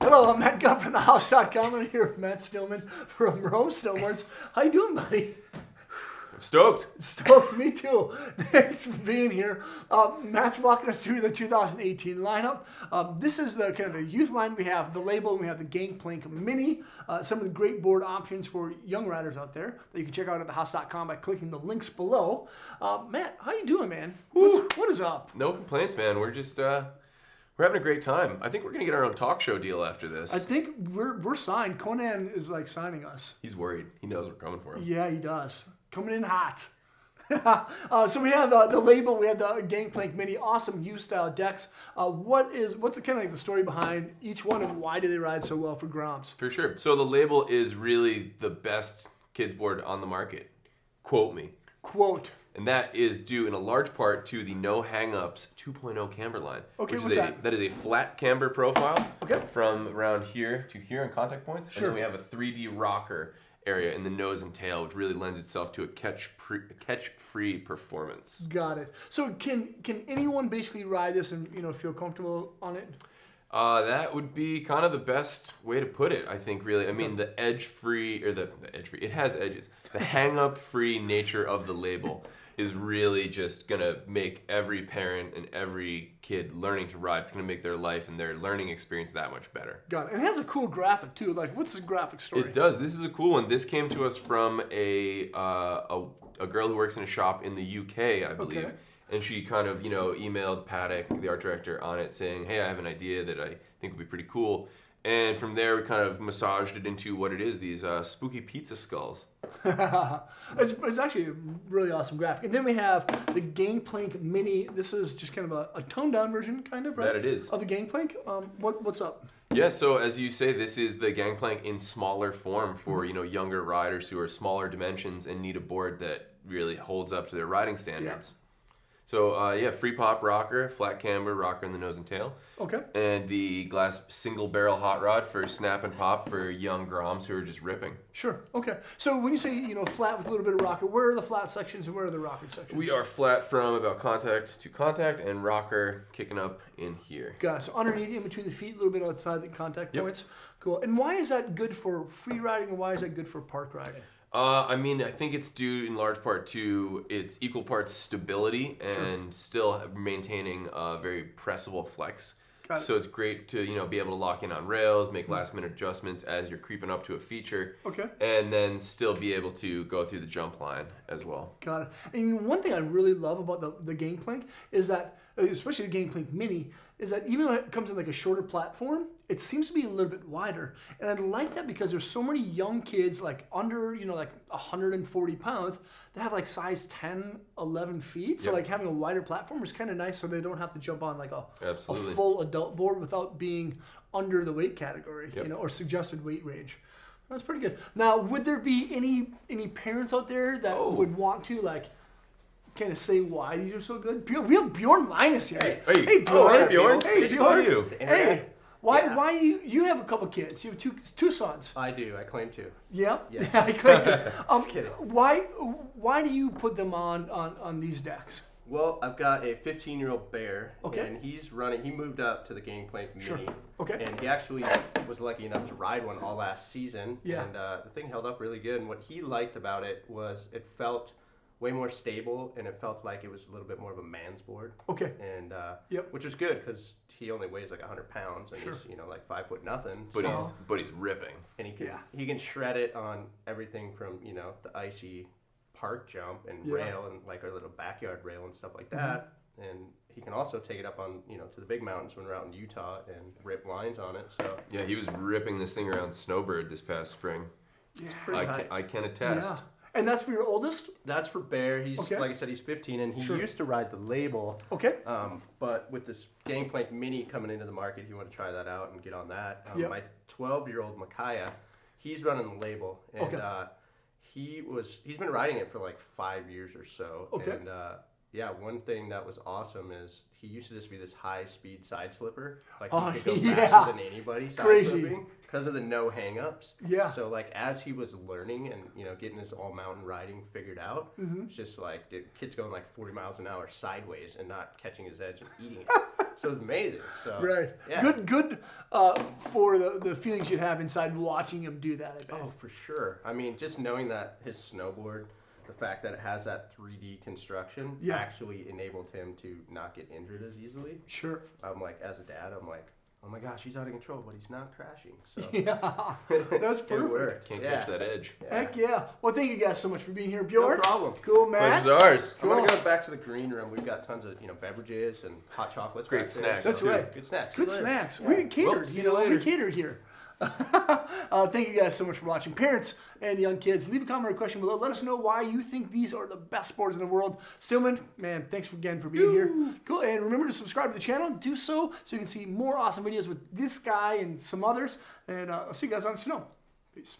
Hello, I'm Matt Gunn from the House Shot Comment here with Matt Stillman from Rome Snowboards. How you doing, buddy? I'm stoked. Stoked, me too. Thanks for being here. Matt's walking us through the 2018 lineup. This is the kind of the youth line. We have the label, and we have the Gameplank Mini. Some of the great board options for young riders out there that you can check out at thehouse.com by clicking the links below. Matt, how you doing, man? What is up? No complaints, man. We're just we're having a great time. I think we're gonna get our own talk show deal after this. I think we're signed. Conan is like signing us. He's worried. He knows we're coming for him. Yeah, he does. Coming in hot. So we have the label, we have the Gameplank Mini, awesome U-style decks. What's kind of like the story behind each one, and why do they ride so well for Groms? For sure. So the label is really the best kids board on the market. Quote me. Quote. And that is due in a large part to the No Hang-Ups 2.0 camber line. Okay, what's that? That is a flat camber profile. Okay. From around here to here in contact points. Sure. And then we have a 3D rocker area in the nose and tail, which really lends itself to a catch-free performance. Got it. So can anyone basically ride this and feel comfortable on it? That would be kind of the best way to put it, I think, really. I mean, the edge-free, or the edge-free, it has edges. The hang-up-free nature of the label is really just going to make every parent and every kid learning to ride. It's going to make their life and their learning experience that much better. Got it. And it has a cool graphic, too. Like, what's the graphic story? It does. This is a cool one. This came to us from a girl who works in a shop in the UK, I believe. Okay. And she kind of, emailed Paddock, the art director, on it saying, hey, I have an idea that I think would be pretty cool. And from there, we kind of massaged it into what it is, these spooky pizza skulls. It's actually a really awesome graphic. And then we have the Gameplank Mini. This is just kind of a toned-down version, kind of, right? That it is. Of the Gameplank. What's up? Yeah, so as you say, this is the Gangplank in smaller form for, younger riders who are smaller dimensions and need a board that really holds up to their riding standards. Yeah. So, free pop rocker, flat camber rocker in the nose and tail. Okay. And the glass single barrel hot rod for snap and pop for young Groms who are just ripping. Sure. Okay. So when you say, flat with a little bit of rocker, where are the flat sections and where are the rocker sections? We are flat from about contact to contact and rocker kicking up in here. Got it. So underneath, in between the feet, a little bit outside the contact points. Cool. And why is that good for free riding and why is that good for park riding? I think it's due in large part to its equal parts stability and still maintaining a very pressable flex. Got it. So it's great to be able to lock in on rails, make last minute adjustments as you're creeping up to a feature. Okay. And then still be able to go through the jump line as well. Got it. And one thing I really love about the Gameplank is that, especially the Gameplank Mini, is that even though it comes in like a shorter platform, it seems to be a little bit wider. And I like that because there's so many young kids like under, like 140 pounds that have like size 10, 11 feet. So like having a wider platform is kind of nice so they don't have to jump on like a full adult board without being under the weight category, or suggested weight range. That's pretty good. Now, would there be any parents out there that would want to kind of say why these are so good? We have Bjorn Linus here. Hey Bjorn. Hey, Bjorn. Hey, Good to Bjorn. see you. Hey, why do you have a couple kids? You have two sons. I do. I claim to. Yeah? Yes. I claim to. Just kidding. Why do you put them on these decks? Well, I've got a 15-year-old bear, Okay. and he moved up to the Gameplank Mini. Sure. Okay. And he actually was lucky enough to ride one all last season. Yeah. And the thing held up really good, and what he liked about it was it felt way more stable, and it felt like it was a little bit more of a man's board. Okay. And Yep. which was good because he only weighs like 100 pounds, and Sure. he's like 5 foot nothing. But so, he's ripping. and he can shred it on everything from the icy park jump and rail and like our little backyard rail and stuff like that. And he can also take it up on to the big mountains when we're out in Utah and rip lines on it. So Yeah, he was ripping this thing around Snowboard this past spring. Yeah. I can attest. Yeah. And that's for your oldest? that's for Bear. He's Okay. like I said, he's 15, and he Sure. used to ride the label. Okay. But with this Gameplank Mini coming into the market, you want to try that out and get on that. Yep. My 12-year-old Micaiah, he's running the label, and Okay. he's been riding it for like 5 years or so. Okay. And one thing that was awesome is he used to just be this high-speed side slipper. Like he could go faster than anybody side Crazy. slipping because of the no hang-ups. Yeah. So like as he was learning and getting his all mountain riding figured out, it's just like the kid's going like 40 miles an hour sideways and not catching his edge and eating it. So it's amazing. So Right. yeah. Good for the feelings you have inside watching him do that. I bet. Oh, for sure. I mean, just knowing that his snowboard, the fact that it has that 3D construction, Yeah. actually enabled him to not get injured as easily. Sure. I'm like, as a dad, I'm like, oh my gosh, he's out of control, but he's not crashing. So Yeah. That's it perfect. worked. Can't Yeah. catch that edge. Heck yeah. Well, thank you guys so much for being here, No Bjorn. problem. Cool, man. Pleasure's ours. I'm gonna go back to the green room. We've got tons of beverages and hot chocolates. Great back there, snacks, so- That's right. Good snacks. Good See you later. snacks. Yeah. We catered. Well, see you We later. catered here. Thank you guys so much for watching. Parents and young kids, leave a comment or question below. Let us know why you think these are the best sports in the world. Stillman, man, thanks again for being here. Cool. And remember to subscribe to the channel. Do so you can see more awesome videos with this guy and some others. And I'll see you guys on snow. Peace.